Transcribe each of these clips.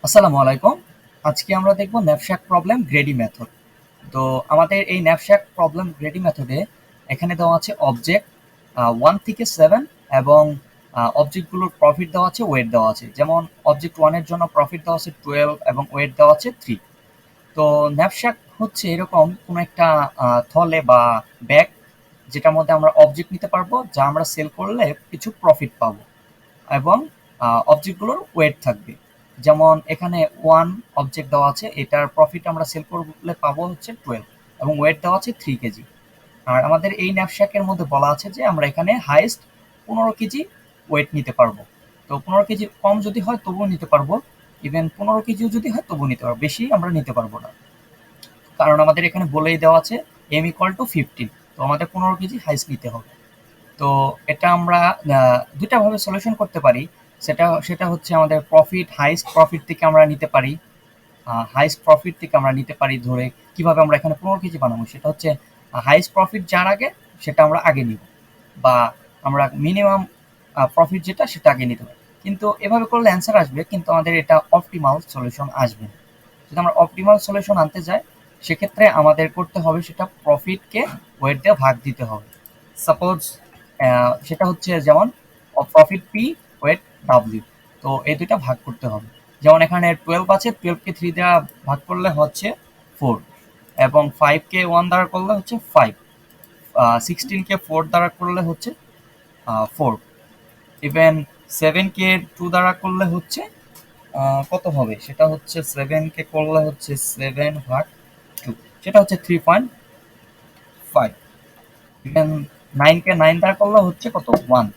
আসসালামু আলাইকুম। আজকে আমরা দেখব ন্যাপশ্যাক প্রবলেম গ্রেডি মেথড। তো আমাদের এই ন্যাপশ্যাক প্রবলেম গ্রেডি মেথডে এখানে দেওয়া আছে অবজেক্ট 1 থেকে 7 এবং অবজেক্টগুলোর প্রফিট দেওয়া আছে, ওয়েট দেওয়া আছে। যেমন অবজেক্ট 1 এর জন্য প্রফিট দেওয়া আছে 12 এবং ওয়েট দেওয়া আছে 3। তো ন্যাপশ্যাক হচ্ছে এরকম কোনো একটা থলে বা ব্যাগ যেটার মধ্যে আমরা অবজেক্ট নিতে পারবো, যা আমরা সেল করলে কিছু প্রফিট পাবো এবং অবজেক্টগুলোর ওয়েট থাকবে। যেমন এখানে 1 অবজেক্ট দেওয়া আছে, এটার প্রফিট আমরা সেল করলে পাবো হচ্ছে 12 এবং ওয়েট দেওয়া আছে 3 কেজি। আর আমাদের এই ন্যাপশ্যাকের মধ্যে বলা আছে যে আমরা এখানে হাইয়েস্ট 15 কেজি ওয়েট নিতে পারবো। তো 15 কেজি কম যদি হয় তবুও নিতে পারবো, ইভেন 15 কেজিও যদি হয় তবুও নিতে পারবো, বেশি আমরা নিতে পারবো না। কারণ আমাদের এখানে বলেই দেওয়া আছে এম ইকুয়াল টু 15, তো আমাদের 15 কেজি হাইয়েস্ট নিতে হবে। তো এটা আমরা দুইটা ভাবে সলিউশন করতে পারি। সেটা হচ্ছে আমাদের প্রফিট, হাইস্ট প্রফিট থেকে আমরা নিতে পারি। হাইস্ট প্রফিট থেকে আমরা নিতে পারি ধরে কিভাবে আমরা এখানে 15 কেজি বানাবো, সেটা হচ্ছে হাইস্ট প্রফিট যার আগে সেটা আমরা আগে নিব, বা আমরা মিনিমাম প্রফিট যেটা সেটা আগে নিতে পারি। কিন্তু এভাবে করলে অ্যান্সার আসবে, কিন্তু আমাদের এটা অপটিমাল সলিউশন আসবে না। যদি আমরা অপটিমাল সলিউশন আনতে যাই, সেক্ষেত্রে আমাদের করতে হবে সেটা প্রফিটকে ওয়েট দিয়ে ভাগ দিতে হবে। সাপোজ সেটা হচ্ছে যেমন প্রফিট পি, ওয়েট ডাব্লিউ। তো এই দুইটা ভাগ করতে হবে। যেমন এখানে 12 আছে, 12কে 3 দ্বারা ভাগ করলে হচ্ছে 4, এবং 5কে 1 দ্বারা করলে হচ্ছে 5, 16কে 4 দ্বারা করলে হচ্ছে 4, ইভেন 7কে 2 দ্বারা করলে হচ্ছে কত হবে, সেটা হচ্ছে 7কে করলে হচ্ছে 7 ভাগ 2, সেটা হচ্ছে 3.5। ইভেন 9কে 9 দ্বারা করলে হচ্ছে কত, 1।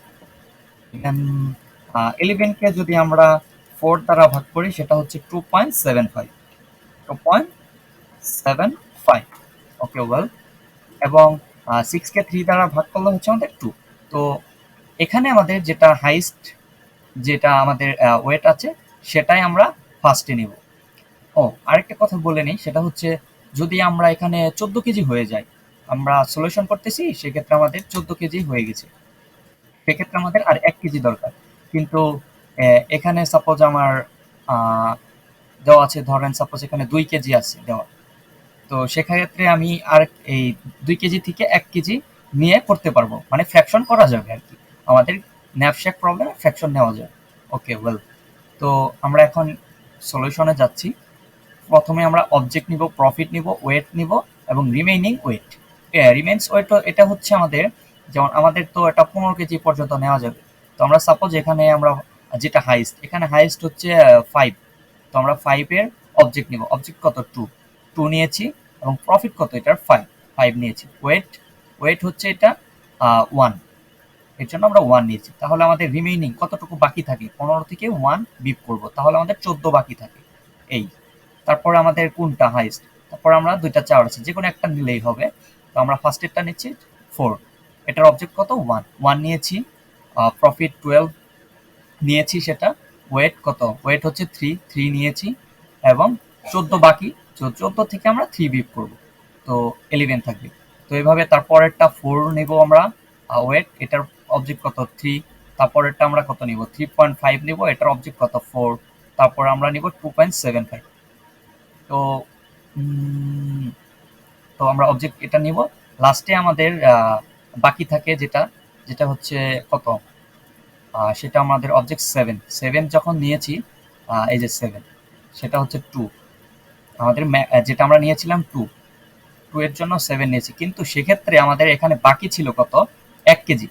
ইভেন 11কে যদি আমরা 4 দ্বারা ভাগ করি সেটা হচ্ছে 2.75, 2.75। ওকে, ওয়েল। এবং 6কে 3 দ্বারা ভাগ করলে হচ্ছে আমাদের 2। তো এখানে আমাদের যেটা হাইস্ট, যেটা আমাদের ওয়েট আছে, সেটাই আমরা ফার্স্টে নিব। ও, আরেকটা কথা বলে নিই, সেটা হচ্ছে যদি আমরা এখানে 14 কেজি হয়ে যায়, আমরা সলিউশন করতেছি সেক্ষেত্রে আমাদের 14 কেজি হয়ে গেছে, সেক্ষেত্রে আমাদের আর 1 কেজি দরকার। কিন্তু এখানে সাপোজ আমার আহ, দেওয়া আছে, ধরেন সাপোজ এখানে 2 কেজি আছে দেওয়া। তো সেক্ষেত্রে আমি আর এই 2 কেজি থেকে 1 কেজি নিয়ে করতে পারবো, মানে ফ্র্যাকশন করা যাবে আর কি। আমাদের ন্যাপশ্যাক প্রবলেমে ফ্র্যাকশন নেওয়া যায়। ওকে, ওয়েল। তো আমরা এখন সলিউশনে যাচ্ছি। প্রথমে আমরা অবজেক্ট নিব, প্রফিট নিব, ওয়েট নিব এবং রিমেইনিং ওয়েট। রিমেইনস ওয়েট এটা হচ্ছে আমাদের, যেমন আমাদের তো এটা 15 কেজি পর্যন্ত নেওয়া যাবে। তো আমরা সাপোজ এখানে আমরা যেটা হাইস্ট, এখানে হাইস্ট হচ্ছে 5। তো আমরা 5 এর অবজেক্ট নিব। অবজেক্ট কত, 2, 2 নিয়েছি। এবং প্রফিট কত এটার, 5, 5 নিয়েছি। ওয়েট, ওয়েট হচ্ছে এটা 1, এর জন্য আমরা 1 নিয়েছি। তাহলে আমাদের রিমেইনিং কতটুকু বাকি থাকে, 15 থেকে 1 বিপ করব, তাহলে আমাদের 14 বাকি থাকে। এই, তারপরে আমাদের কোনটা হাইস্ট, তারপর আমরা দুইটা চার আছে, যে কোনো একটা নিলেই হবে। তো আমরা ফার্স্টেরটা নিচ্ছি 4, এটার অবজেক্ট কত, 1, 1 নিয়েছি। প্রফিট 12 নিয়েছি সেটা। ওয়েট কত, ওয়েট হচ্ছে 3, 3 নিয়েছি। এবং 14 বাকি, 14 থেকে আমরা 3 বিপ করব, তো 11 থাকবে। তো এইভাবে তারপরেরটা 4 নেব আমরা, ওয়েট, এটার অবজেক্ট কত, 3। তারপরেরটা আমরা কত নিব, 3.5 নিব, এটার অবজেক্ট কত, 4। তারপর আমরা নিব 2.75। তো তো আমরা অবজেক্ট এটা নিব। লাস্টে আমাদের বাকি থাকে যেটা, যেটা হচ্ছে কত, সেটা আমাদের অবজেক্ট 7, 7 যখন নিয়েছি, এই যে 7, সেটা হচ্ছে 2। আমাদের যেটা আমরা নিয়েছিলাম 2, 2 এর জন্য 7 নিয়েছি, কিন্তু সেক্ষেত্রে আমাদের এখানে বাকি ছিল কত, 1 কেজি।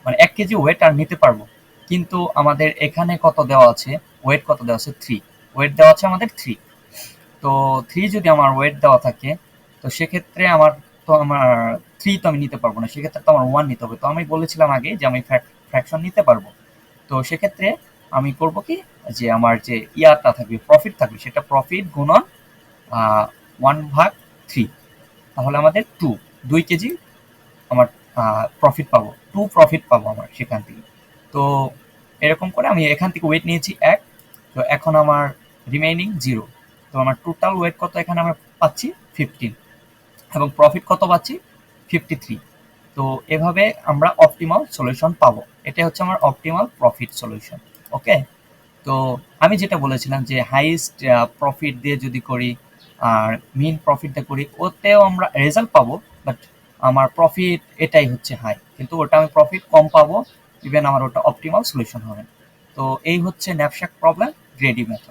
মানে 1 কেজি ওয়েট আর নিতে পারবো, কিন্তু আমাদের এখানে কত দেওয়া আছে, ওয়েট কত দেওয়া আছে, 3, ওয়েট দেওয়া আছে আমাদের 3। তো 3 যদি আমার ওয়েট দেওয়া থাকে, তো সেক্ষেত্রে আমার 3 তো আমি নিতে পারবো না, সেক্ষেত্রে তো আমার 1 নিতে হবে। তো আমি বলেছিলাম আগে যে আমি ফ্র্যাকশন নিতে পারবো। তো সেক্ষেত্রে আমি করব কি, যে আমার যে ইয়াটা থাকবে, প্রফিট থাকবে, সেটা প্রফিট গুণন 1/3। তাহলে আমাদের 2 কেজি আমার প্রফিট পাবো, 2 প্রফিট পাবো আমার সেখান থেকে। তো এরকম করে আমি এখান থেকে ওয়েট নিয়েছি 1। তো এখন আমার রিমেইনিং 0। তো আমার টোটাল ওয়েট কত এখানে আমরা পাচ্ছি, 15, এবং প্রফিট কত পাচ্ছি, 53। তো এভাবে আমরা অপটিমাল সলিউশন পাবো। এটা হচ্ছে আমার অপটিমাল প্রফিট সলিউশন। ওকে। তো আমি যেটা বলেছিলাম যে হাইয়েস্ট প্রফিট দিয়ে যদি করি আর মিন প্রফিট দিয়ে করি, ওতেও আমরা রেজাল্ট পাবো, বাট আমার প্রফিট এটাই হচ্ছে হাই, কিন্তু ওটা আমি প্রফিট কম পাবো, ইভেন আমার ওটা অপটিমাল সলিউশন হবে। তো এই হচ্ছে ন্যাপশ্যাক প্রবলেম গ্রেডি মেথড।